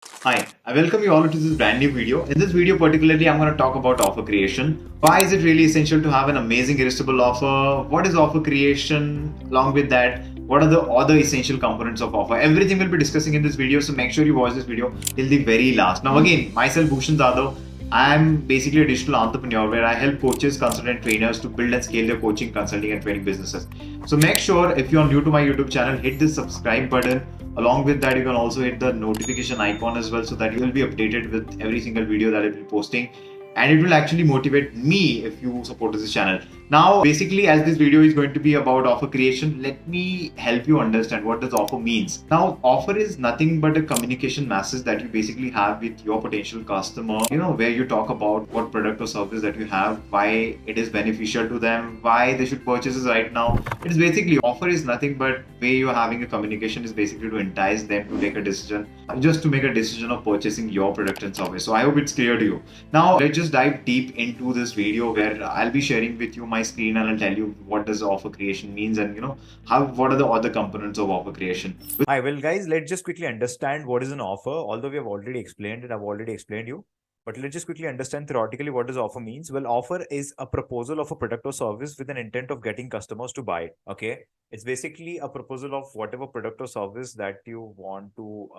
Hi, I welcome you all to this brand new video. In this video particularly, I'm going to talk about offer creation. Why is it really essential to have an amazing irresistible offer? What is offer creation? Along with that, what are the other essential components of offer? Everything we'll be discussing in this video, so make sure you watch this video till the very last. Now again, myself Bhushan Zadav, I'm basically a digital entrepreneur where I help coaches, consultant trainers to build and scale their coaching, consulting and training businesses. So make sure if you're new to my YouTube channel, hit the subscribe button. Along with that, you can also hit the notification icon as well so that you will be updated with every single video that I will be posting. And it will actually motivate me if you support this channel. Now, basically, as this video is going to be about offer creation, let me help you understand what does offer means. Now, offer is nothing but a communication message that you basically have with your potential customer, where you talk about what product or service that you have, why it is beneficial to them, why they should purchase it right now. It is basically offer is nothing but way you're having a communication is basically to entice them to take a decision, just to make a decision of purchasing your product and service. So I hope it's clear to you. Now, let's just dive deep into this video where I'll be sharing with you my screen and I'll tell you what does offer creation means and what are the other components of offer creation. Hi, well, guys, let's just quickly understand what is an offer. Although we have already explained it, I've already explained you. But let's just quickly understand theoretically what does offer means. Well, offer is a proposal of a product or service with an intent of getting customers to buy it. Okay, it's basically a proposal of whatever product or service that you want to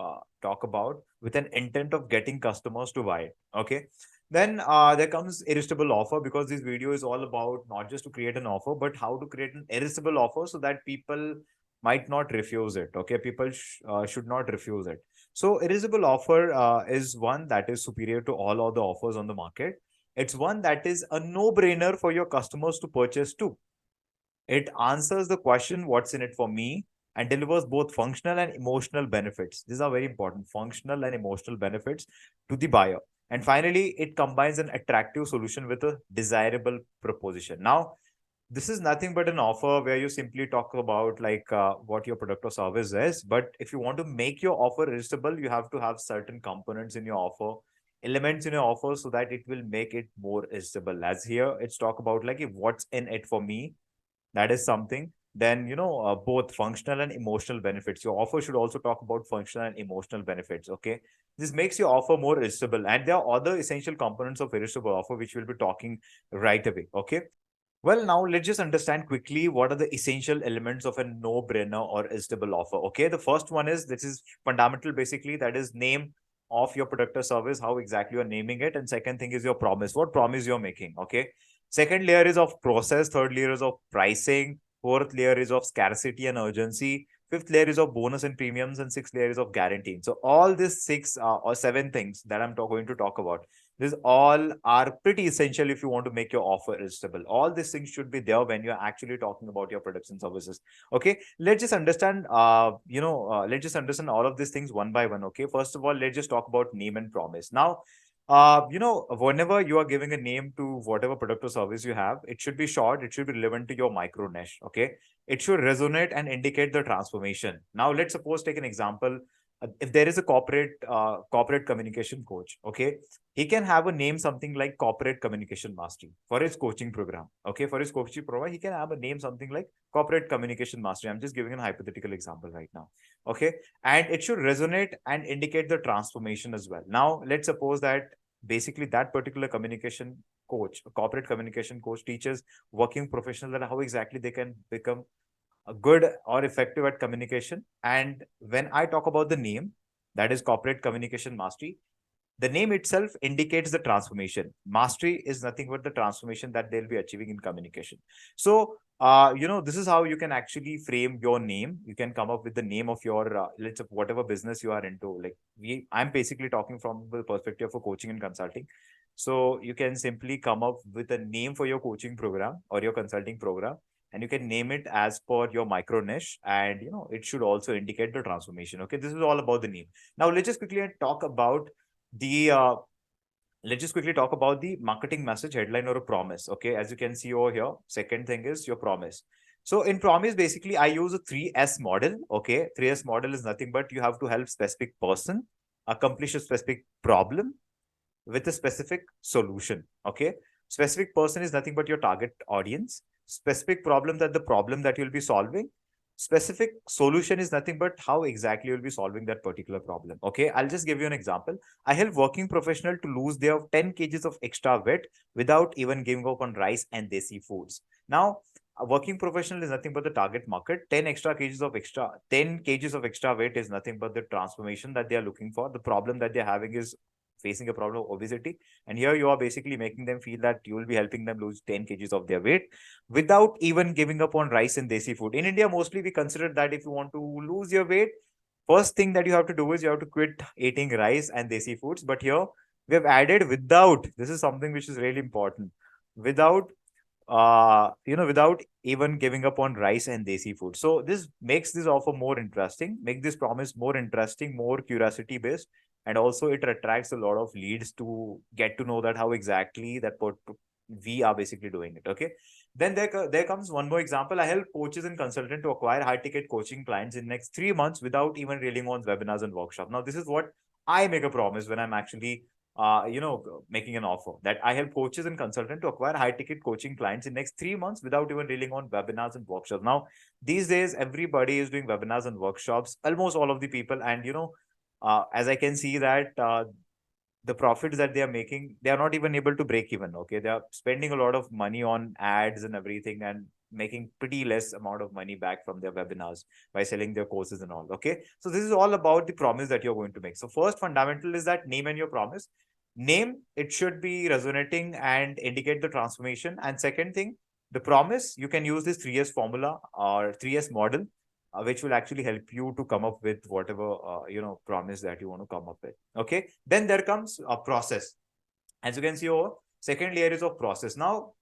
talk about with an intent of getting customers to buy it. Okay. Then there comes irresistible offer, because this video is all about not just to create an offer, but how to create an irresistible offer so that people might not refuse it. Okay, people should not refuse it. So irresistible offer is one that is superior to all other offers on the market. It's one that is a no-brainer for your customers to purchase too. It answers the question, what's in it for me, and delivers both functional and emotional benefits. These are very important, functional and emotional benefits to the buyer. And finally, it combines an attractive solution with a desirable proposition. Now, this is nothing but an offer where you simply talk about what your product or service is. But if you want to make your offer irresistible, you have to have certain components in your offer, elements in your offer, so that it will make it more irresistible. As here, it's talk about like if what's in it for me, that is something. Then both functional and emotional benefits. Your offer should also talk about functional and emotional benefits. Okay, this makes your offer more irresistible, and there are other essential components of irresistible offer which we'll be talking right away. Okay, well, now let's just understand quickly what are the essential elements of a no-brainer or irresistible offer. Okay, the first one is, this is fundamental basically, that is name of your product or service, how exactly you're naming it. And second thing is your promise, what promise you're making. Okay, second layer is of process, third layer is of pricing, fourth layer is of scarcity and urgency, fifth layer is of bonus and premiums, and sixth layer is of guarantee. So all these six or seven things that I'm going to talk about, these all are pretty essential if you want to make your offer irresistible. All these things should be there when you're actually talking about your products and services. Okay, let's just understand, let's just understand all of these things one by one. Okay, first of all, let's just talk about name and promise. Now, whenever you are giving a name to whatever product or service you have, it should be short, it should be relevant to your micro niche. Okay, it should resonate and indicate the transformation. Now, let's suppose take an example. If there is a corporate communication coach, okay, he can have a name something like corporate communication mastery for his coaching program. Okay, for his coaching program, he can have a name something like corporate communication mastery. I'm just giving a hypothetical example right now. Okay, and it should resonate and indicate the transformation as well. Now, let's suppose that basically that particular communication coach, a corporate communication coach, teaches working professionals that how exactly they can become a good or effective at communication. And when I talk about the name, that is corporate communication mastery, the name itself indicates the transformation. Mastery is nothing but the transformation that they'll be achieving in communication. So, this is how you can actually frame your name. You can come up with the name of your, let's say, whatever business you are into. I'm basically talking from the perspective of coaching and consulting. So you can simply come up with a name for your coaching program or your consulting program, and you can name it as per your micro niche, and it should also indicate the transformation. Okay, this is all about the name. Now let's just quickly talk about the marketing message, headline, or a promise. Okay, as you can see over here, second thing is your promise. So in promise, basically I use a 3S model. Okay, 3S model is nothing but you have to help specific person accomplish a specific problem with a specific solution. Okay, specific person is nothing but your target audience, specific problem, that the problem that you'll be solving, specific solution is nothing but how exactly you'll be solving that particular problem. Okay, I'll just give you an example. I help working professional to lose their 10 kgs of extra weight without even giving up on rice and desi foods. Now, a working professional is nothing but the target market. 10 kgs of extra weight is nothing but the transformation that they are looking for. The problem that they're having is facing a problem of obesity. And here you are basically making them feel that you will be helping them lose 10 kgs of their weight without even giving up on rice and desi food. In India, mostly we consider that if you want to lose your weight, first thing that you have to do is you have to quit eating rice and desi foods. But here we have added without, this is something which is really important, without without even giving up on rice and desi food. So this makes this offer more interesting, make this promise more interesting, more curiosity based, and also it attracts a lot of leads to get to know that how exactly that we are basically doing it. Okay. Then there comes one more example. I help coaches and consultants to acquire high ticket coaching clients in next 3 months without even railing on webinars and workshops. Now, this is what I make a promise when I'm actually making an offer, that I help coaches and consultants to acquire high ticket coaching clients in next 3 months without even relying on webinars and workshops. Now, these days, everybody is doing webinars and workshops, almost all of the people. And, as I can see that the profits that they are making, they are not even able to break even. Okay. They are spending a lot of money on ads and everything and making pretty less amount of money back from their webinars by selling their courses and all. Okay. So this is all about the promise that you're going to make. So first fundamental is that name and your promise. Name, it should be resonating and indicate the transformation. And second thing, the promise, you can use this 3S formula or 3S model, which will actually help you to come up with whatever, promise that you want to come up with. Okay. Then there comes a process. As you can see over, second layer is of process. Now,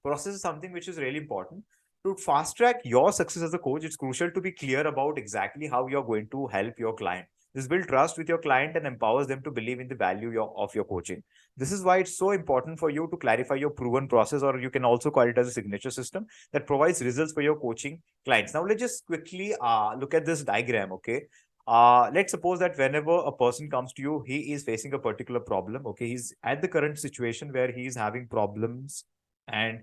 process is something which is really important. To fast track your success as a coach, it's crucial to be clear about exactly how you're going to help your client. This builds trust with your client and empowers them to believe in the value of your coaching. This is why it's so important for you to clarify your proven process, or you can also call it as a signature system that provides results for your coaching clients. Now, let's just quickly look at this diagram. Okay. Let's suppose that whenever a person comes to you, he is facing a particular problem. Okay. He's at the current situation where he is having problems, and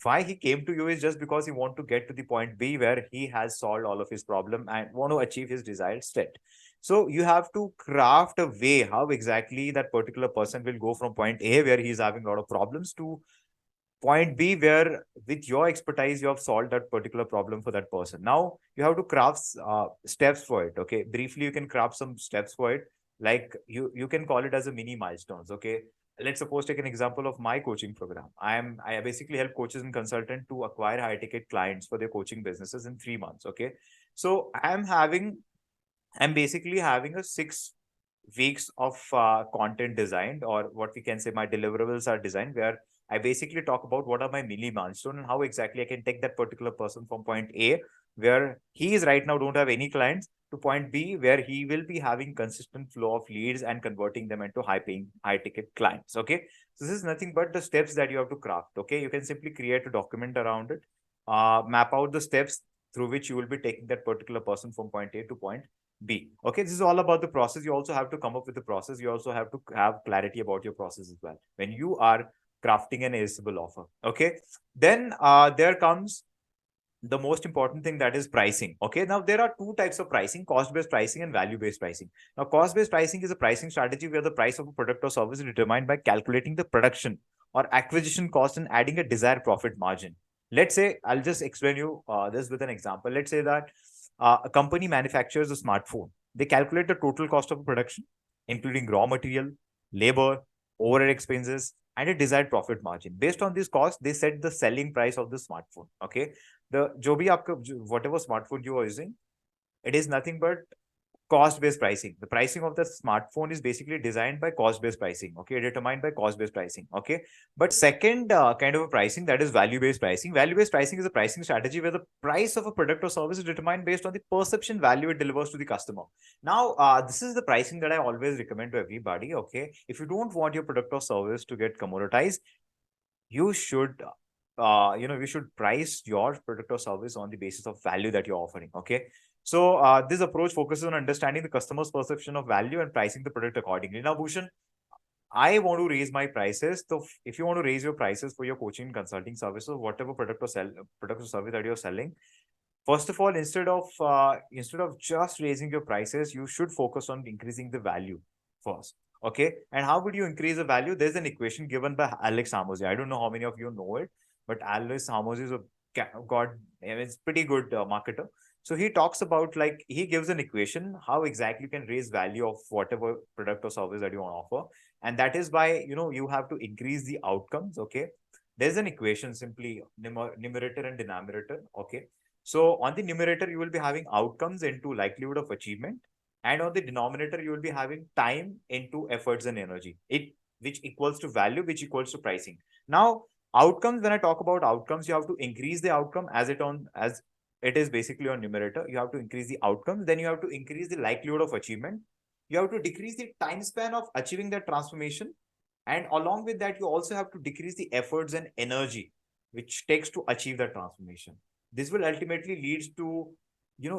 why he came to you is just because he want to get to the point B where he has solved all of his problem and want to achieve his desired state. So you have to craft a way how exactly that particular person will go from point A where he is having a lot of problems to point B where with your expertise you have solved that particular problem for that person. Now you have to craft steps for it. Okay, briefly you can craft some steps for it, like you can call it as a mini milestones. Okay, let's suppose take an example of my coaching program. I basically help coaches and consultants to acquire high ticket clients for their coaching businesses in 3 months. Okay, so I'm basically having a 6 weeks of content designed, or what we can say my deliverables are designed, where I basically talk about what are my mini milestone and how exactly I can take that particular person from point A, where he is right now don't have any clients, to point B, where he will be having consistent flow of leads and converting them into high paying, high ticket clients. Okay. So this is nothing but the steps that you have to craft. Okay. You can simply create a document around it, map out the steps through which you will be taking that particular person from point A to point B. Okay. This is all about the process. You also have to come up with the process. You also have to have clarity about your process as well when you are crafting an irresistible offer. Okay. Then there comes the most important thing, that is pricing. Okay. Now there are two types of pricing: cost-based pricing and value-based pricing. Now, cost-based pricing is a pricing strategy where the price of a product or service is determined by calculating the production or acquisition cost and adding a desired profit margin. Let's say, I'll just explain you this with an example. Let's say that a company manufactures a smartphone. They calculate the total cost of production, including raw material, labor, overhead expenses, and a desired profit margin. Based on this cost, they set the selling price of the smartphone. Okay. The जो भी आपका whatever smartphone you are using, it is nothing but cost-based pricing. The pricing of the smartphone is basically designed by cost-based pricing. Okay, determined by cost-based pricing. Okay, but second kind of a pricing, that is value-based pricing. Value-based pricing is a pricing strategy where the price of a product or service is determined based on the perception value it delivers to the customer. Now, this is the pricing that I always recommend to everybody. Okay, if you don't want your product or service to get commoditized, you should you should price your product or service on the basis of value that you're offering. Okay. So this approach focuses on understanding the customer's perception of value and pricing the product accordingly. Now, Bhushan, I want to raise my prices. So if you want to raise your prices for your coaching consulting services, whatever product or service that you're selling, First of all, instead of just raising your prices, you should focus on increasing the value first. Okay. And how would you increase the value? There's an equation given by Alex Hormozy. I don't know how many of you know it, but Alex Hormozy is a god, it's pretty good marketer. So he talks about, like, he gives an equation how exactly you can raise value of whatever product or service that you want to offer. And that is by, you have to increase the outcomes. Okay. There's an equation, simply numerator and denominator. Okay. So on the numerator, you will be having outcomes into likelihood of achievement. And on the denominator, you will be having time into efforts and energy, which equals to value, which equals to pricing. Now, outcomes, when I talk about outcomes, you have to increase the outcome as it is basically on numerator. You have to increase the outcomes. Then you have to increase the likelihood of achievement. You have to decrease the time span of achieving that transformation. And along with that, you also have to decrease the efforts and energy which takes to achieve that transformation. This will ultimately lead to,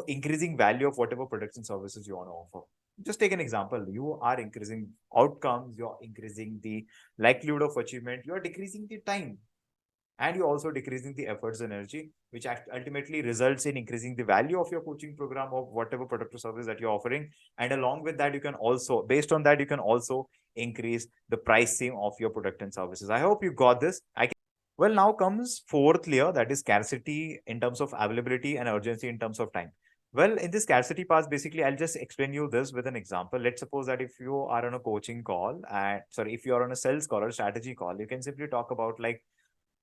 increasing value of whatever products and services you want to offer. Just take an example. You are increasing outcomes, you're increasing the likelihood of achievement, you're decreasing the time, and you're also decreasing the efforts and energy, which ultimately results in increasing the value of your coaching program or whatever product or service that you're offering. And along with that, you can also, based on that, you can also increase the pricing of your product and services. I hope you got this. Well, now comes fourth layer, that is scarcity in terms of availability and urgency in terms of time. Well, in this scarcity part, basically, I'll just explain you this with an example. Let's suppose that if you are on a coaching call, if you are on a sales call or strategy call, you can simply talk about, like,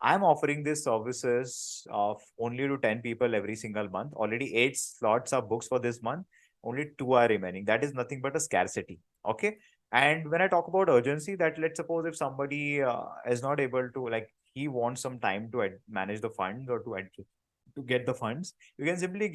I'm offering these services of only to 10 people every single month. Already 8 slots are booked for this month. Only 2 are remaining. That is nothing but a scarcity. Okay. And when I talk about urgency, that let's suppose if somebody is not able to, like, he wants some time to manage the funds or to get the funds, you can simply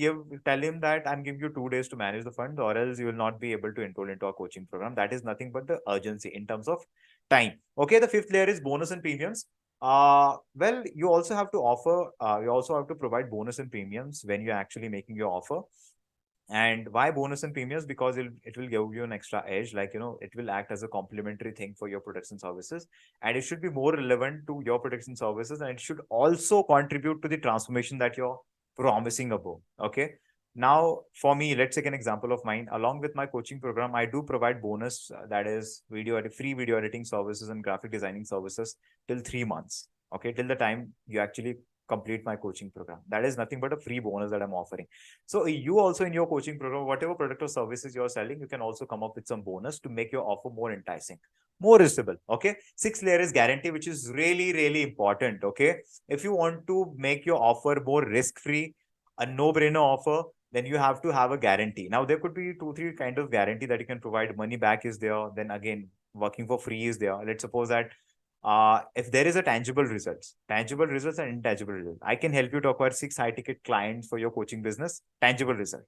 tell him that I'm giving you 2 days to manage the funds, or else you will not be able to enroll into a coaching program. That is nothing but the urgency in terms of time. Okay. The fifth layer is bonus and premiums. Well, you also have to provide bonus and premiums when you're actually making your offer. And why bonus and premiums? Because it will give you an extra edge, like, it will act as a complementary thing for your products and services, and it should be more relevant to your products and services, and it should also contribute to the transformation that you're promising above. Okay. Now, for me, let's take an example of mine. Along with my coaching program, I do provide bonus, that is free video editing services and graphic designing services till 3 months. Okay. Till the time you actually complete my coaching program. That is nothing but a free bonus that I'm offering. So you also, in your coaching program, whatever product or services you're selling, you can also come up with some bonus to make your offer more enticing, more visible. Okay. Sixth layer is guarantee, which is really, really important. Okay. If you want to make your offer more risk-free, a no-brainer offer, then you have to have a guarantee. Now, there could be 2-3 kind of guarantee that you can provide. Money back is there. Then again, working for free is there. Let's suppose that if there is a tangible results and intangible results, I can help you to acquire 6 high ticket clients for your coaching business. Tangible result.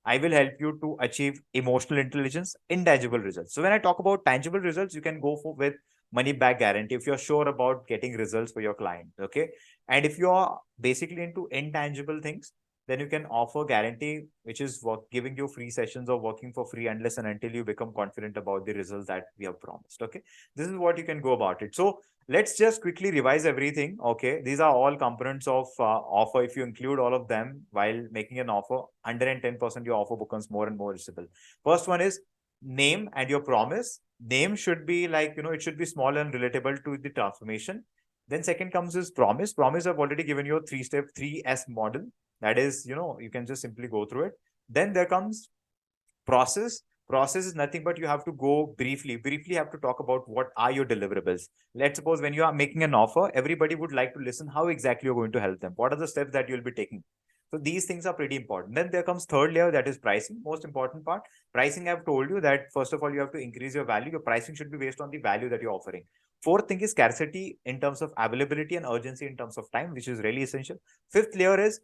I will help you to achieve emotional intelligence. Intangible results. So when I talk about tangible results, you can go with money back guarantee if you're sure about getting results for your client. Okay. And if you're basically into intangible things, then you can offer guarantee, which is giving you free sessions or working for free unless and until you become confident about the results that we have promised. Okay. This is what you can go about it. So let's just quickly revise everything. Okay. These are all components of offer. If you include all of them while making an offer, 110% your offer becomes more and more visible. First one is name and your promise. Name should be like, it should be small and relatable to the transformation. Then second comes is promise. Promise, I've already given you a 3-step 3S model. That is, you can just simply go through it. Then there comes process. Process is nothing but you have to go briefly have to talk about what are your deliverables. Let's suppose when you are making an offer, everybody would like to listen how exactly you're going to help them. What are the steps that you'll be taking? So these things are pretty important. Then there comes third layer, that is pricing. Most important part. Pricing, I've told you that first of all, you have to increase your value. Your pricing should be based on the value that you're offering. Fourth thing is scarcity in terms of availability and urgency in terms of time, which is really essential. Fifth layer is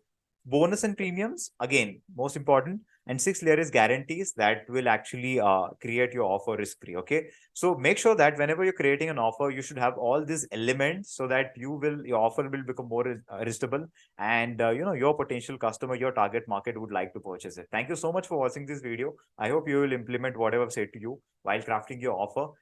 bonus and premiums, again, most important. And sixth layer is guarantees that will actually create your offer risk-free. Okay. So make sure that whenever you're creating an offer, you should have all these elements so that your offer will become more irresistible, and your potential customer, your target market would like to purchase it. Thank you so much for watching this video. I hope you will implement whatever I've said to you while crafting your offer.